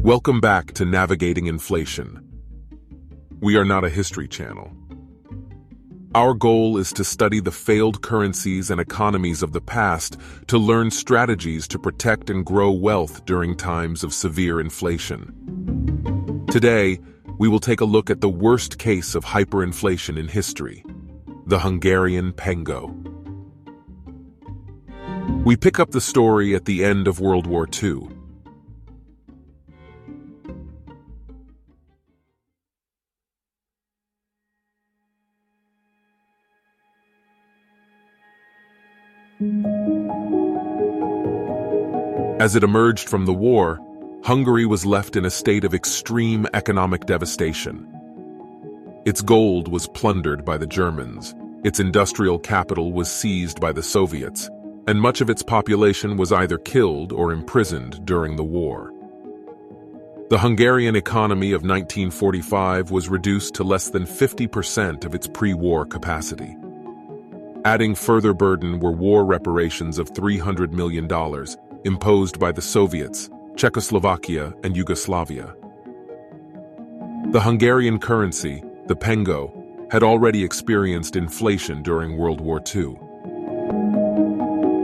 Welcome back to Navigating Inflation. We are not a history channel. Our goal is to study the failed currencies and economies of the past to learn strategies to protect and grow wealth during times of severe inflation. Today, we will take a look at the worst case of hyperinflation in history, the Hungarian Pengo. We pick up the story at the end of World War II. As it emerged from the war, Hungary was left in a state of extreme economic devastation. Its gold was plundered by the Germans, its industrial capital was seized by the Soviets, and much of its population was either killed or imprisoned during the war. The Hungarian economy of 1945 was reduced to less than 50% of its pre-war capacity. Adding further burden were war reparations of $300 million imposed by the Soviets, Czechoslovakia, and Yugoslavia. The Hungarian currency, the Pengo, had already experienced inflation during World War II.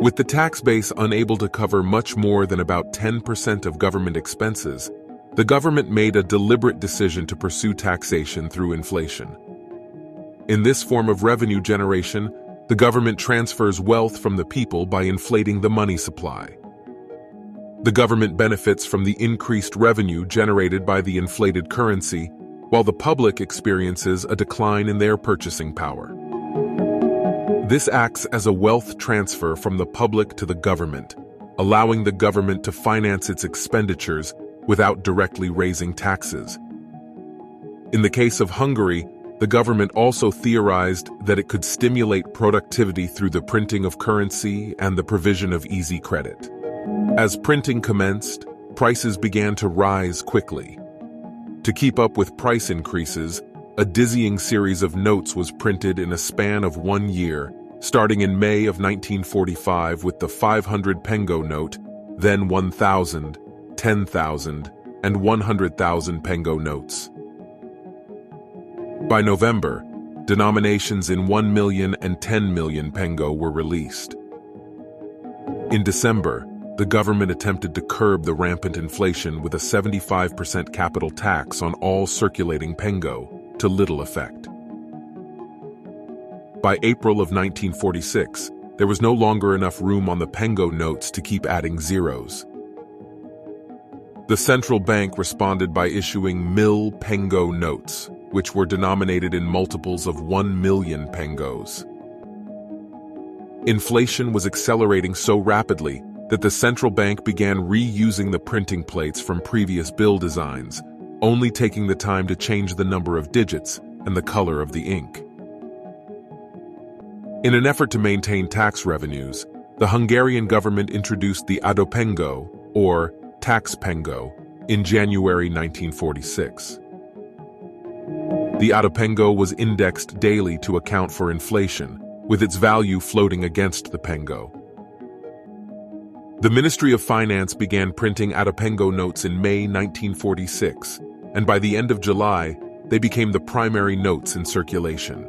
With the tax base unable to cover much more than about 10% of government expenses, the government made a deliberate decision to pursue taxation through inflation. In this form of revenue generation, the government transfers wealth from the people by inflating the money supply. The government benefits from the increased revenue generated by the inflated currency, while the public experiences a decline in their purchasing power. This acts as a wealth transfer from the public to the government, allowing the government to finance its expenditures without directly raising taxes. In the case of Hungary, the government also theorized that it could stimulate productivity through the printing of currency and the provision of easy credit. As printing commenced, prices began to rise quickly. To keep up with price increases, a dizzying series of notes was printed in a span of 1 year, starting in May of 1945 with the 500 Pengo note, then 1,000, 10,000, and 100,000 Pengo notes. By November, denominations in 1 million and 10 million Pengo were released. In December, the government attempted to curb the rampant inflation with a 75% capital tax on all circulating Pengo, to little effect. By April of 1946, there was no longer enough room on the Pengo notes to keep adding zeros. The central bank responded by issuing mil Pengo notes, which were denominated in multiples of 1 million Pengos. Inflation was accelerating so rapidly that the central bank began reusing the printing plates from previous bill designs, only taking the time to change the number of digits and the color of the ink. In an effort to maintain tax revenues, the Hungarian government introduced the Adópengo, or tax Pengo, in January 1946. The Adópengo was indexed daily to account for inflation, with its value floating against the Pengo. The Ministry of Finance began printing Adópengo notes in May 1946, and by the end of July, they became the primary notes in circulation.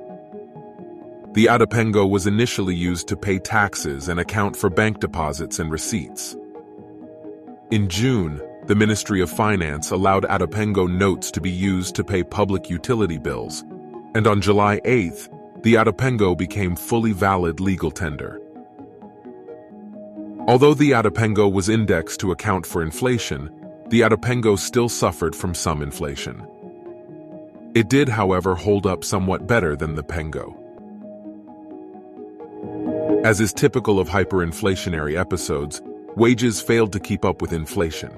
The Adópengo was initially used to pay taxes and account for bank deposits and receipts. In June, the Ministry of Finance allowed Adópengo notes to be used to pay public utility bills, and on July 8th, the Adópengo became fully valid legal tender. Although the Adópengo was indexed to account for inflation, the Adópengo still suffered from some inflation. It did, however, hold up somewhat better than the Pengo. As is typical of hyperinflationary episodes, wages failed to keep up with inflation.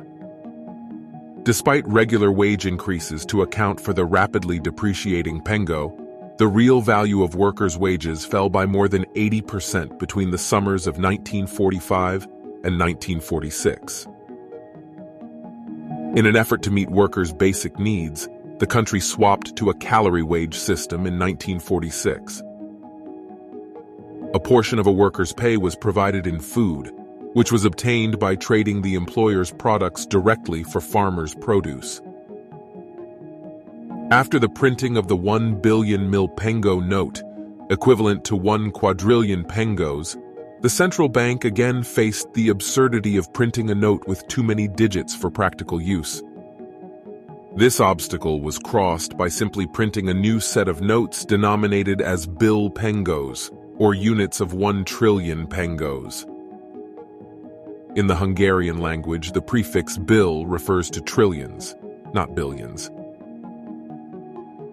Despite regular wage increases to account for the rapidly depreciating Pengo, the real value of workers' wages fell by more than 80% between the summers of 1945 and 1946. In an effort to meet workers' basic needs, the country swapped to a calorie wage system in 1946. A portion of a worker's pay was provided in food, which was obtained by trading the employer's products directly for farmers' produce. After the printing of the 1 billion mil Pengo note, equivalent to 1 quadrillion Pengos, the central bank again faced the absurdity of printing a note with too many digits for practical use. This obstacle was crossed by simply printing a new set of notes denominated as bill Pengos, or units of 1 trillion Pengos. In the Hungarian language, the prefix bill refers to trillions, not billions.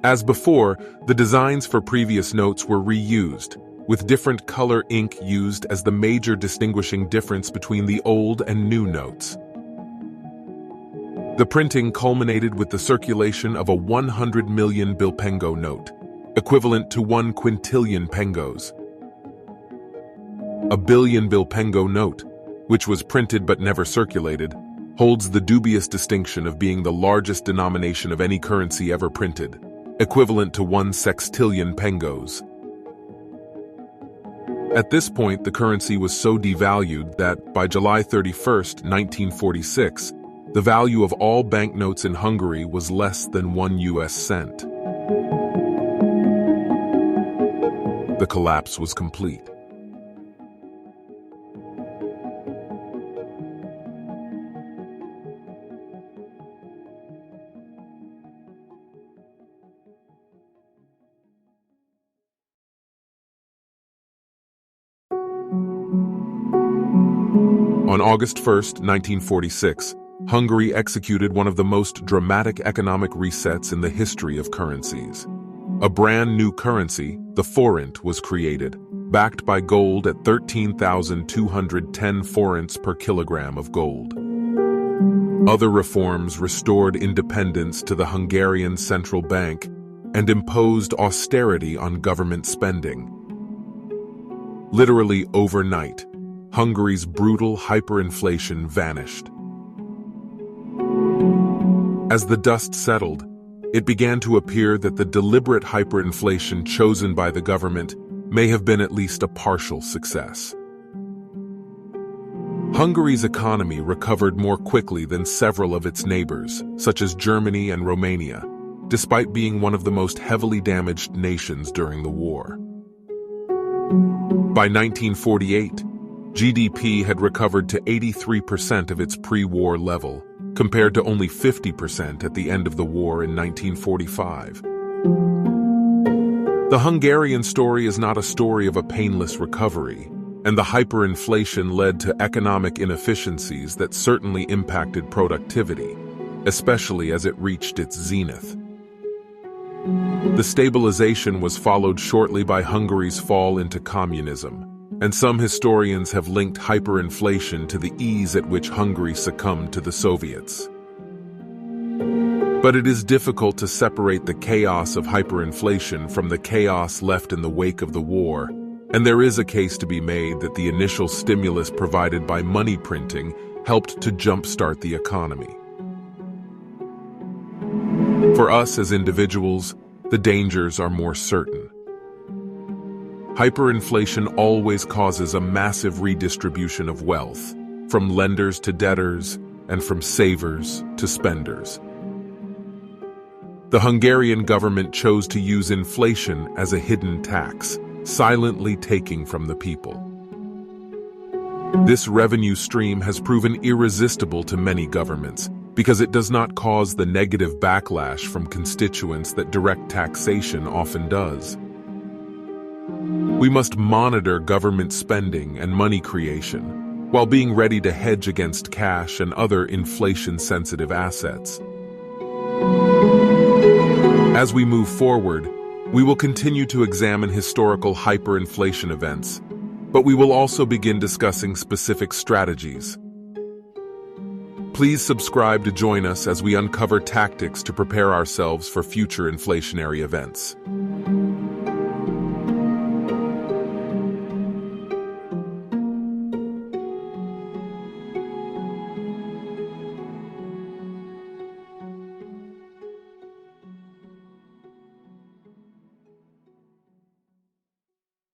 As before, the designs for previous notes were reused, with different color ink used as the major distinguishing difference between the old and new notes. The printing culminated with the circulation of a 100 million bill Pengo note, equivalent to 1 quintillion Pengos. A billion bill Pengo note, which was printed but never circulated, holds the dubious distinction of being the largest denomination of any currency ever printed, equivalent to 1 sextillion Pengos. At this point, the currency was so devalued that, by July 31, 1946, the value of all banknotes in Hungary was less than 1 US cent. The collapse was complete. On August 1, 1946, Hungary executed one of the most dramatic economic resets in the history of currencies. A brand new currency, the forint, was created, backed by gold at 13,210 forints per kilogram of gold. Other reforms restored independence to the Hungarian central bank and imposed austerity on government spending. Literally overnight, Hungary's brutal hyperinflation vanished. As the dust settled, it began to appear that the deliberate hyperinflation chosen by the government may have been at least a partial success. Hungary's economy recovered more quickly than several of its neighbors, such as Germany and Romania, despite being one of the most heavily damaged nations during the war. By 1948, GDP had recovered to 83% of its pre-war level, compared to only 50% at the end of the war in 1945. The Hungarian story is not a story of a painless recovery, and the hyperinflation led to economic inefficiencies that certainly impacted productivity, especially as it reached its zenith. The stabilization was followed shortly by Hungary's fall into communism, and some historians have linked hyperinflation to the ease at which Hungary succumbed to the Soviets. But it is difficult to separate the chaos of hyperinflation from the chaos left in the wake of the war, and there is a case to be made that the initial stimulus provided by money printing helped to jumpstart the economy. For us as individuals, the dangers are more certain. Hyperinflation always causes a massive redistribution of wealth, from lenders to debtors, and from savers to spenders. The Hungarian government chose to use inflation as a hidden tax, silently taking from the people. This revenue stream has proven irresistible to many governments because it does not cause the negative backlash from constituents that direct taxation often does. We must monitor government spending and money creation, while being ready to hedge against cash and other inflation-sensitive assets. As we move forward, we will continue to examine historical hyperinflation events, but we will also begin discussing specific strategies. Please subscribe to join us as we uncover tactics to prepare ourselves for future inflationary events.